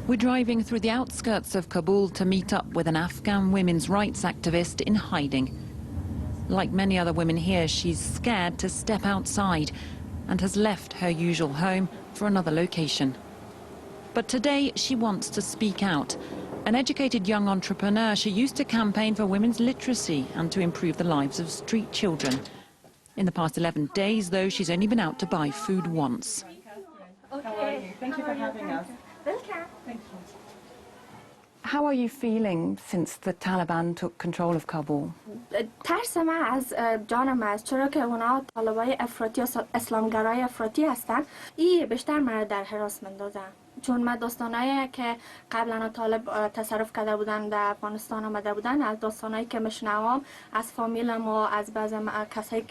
We're driving through the outskirts of Kabul to meet up with an Afghan women's rights activist in hiding. Like many other women here, she's scared to step outside and has left her usual home for another location. But today she wants to speak out. An educated young entrepreneur, she used to campaign for women's literacy and to improve the lives of street children. In the past 11 days, though, she's only been out to buy food once. How are you? Thank you for having us. Welcome. Thank you. How are you feeling since the Taliban took control of Kabul? ترس من از جانم است چرا که اونا طالبای افراطی و اسلامگرای افراطی هستن این بیشتر من در هراس مندازن چون من داستانایی که قبلا طالب تصرف کرده بودن در افغانستان آمده بودن از داستانایی که میشنوم از فامیلم و از بعضی کسایی.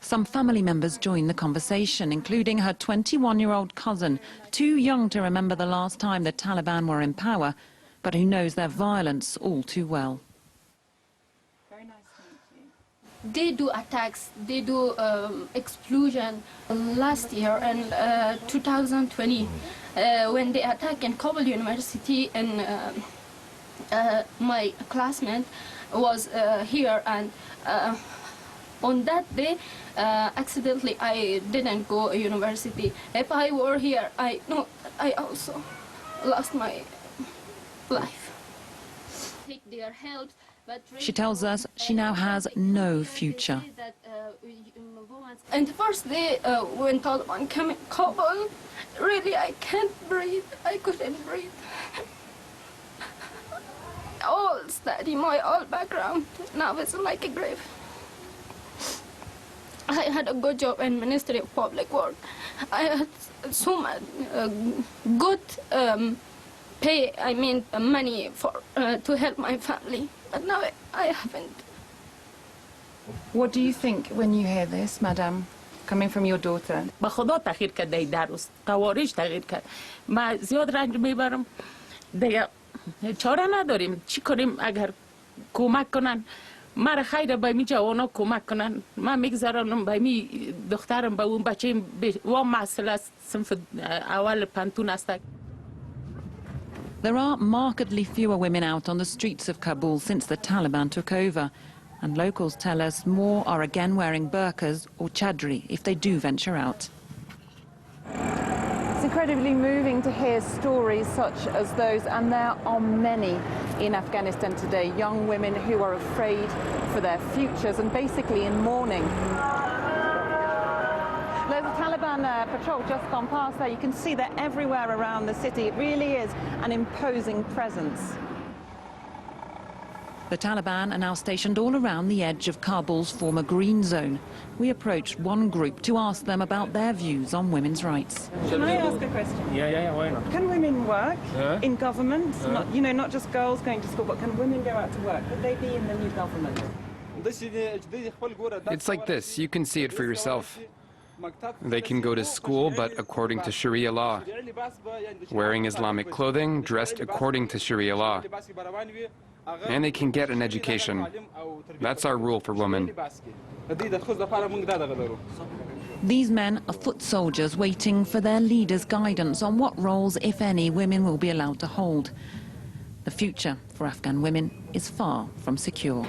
Some family members joined the conversation, including her 21-year-old cousin, too young to remember the last time the Taliban were in power, but who knows their violence all too well. Very nice to meet you. They do attacks, they do explosion. Last year in 2020, when they attacked in Kabul University, and my classmate was here, and on that day, accidentally, I didn't go to university. If I were here, I know I also lost my life. Take their help, but She tells us she now has no future. And the first day when Taliban came in Kabul, really I can't breathe. I couldn't breathe. All study, my all background now is like a grave. I had a good job in Ministry of Public Work. I had so much good pay, I mean money for to help my family, but now I haven't. What do you think when you hear this, Madam, coming from your daughter? با خدا تغییر کرده در روز قوارش تغییر کرد ما زیاد رنج میبرم دیگه چاره نداریم چی کنیم اگر کمک کنن مرا خیر به می جوانا کمک کنن من میگذارم به می دخترم به اون بچه و مسئله صنف اول پنتون است. There are markedly fewer women out on the streets of Kabul since the Taliban took over, and locals tell us more are again wearing burqas or chadri if they do venture out. It's incredibly moving to hear stories such as those, and there are many in Afghanistan today, young women who are afraid for their futures and basically in mourning. There's a Taliban patrol just gone past there. You can see they're everywhere around the city. It really is an imposing presence. The Taliban are now stationed all around the edge of Kabul's former green zone. We approached one group to ask them about their views on women's rights. Can I ask a question? Yeah, why not? Can women work in government? Yeah. Not just girls going to school, but can women go out to work? Could they be in the new government? It's like this. You can see it for yourself. They can go to school, but according to Sharia law. Wearing Islamic clothing, dressed according to Sharia law. And they can get an education. That's our rule for women. These men are foot soldiers waiting for their leaders' guidance on what roles, if any, women will be allowed to hold. The future for Afghan women is far from secure.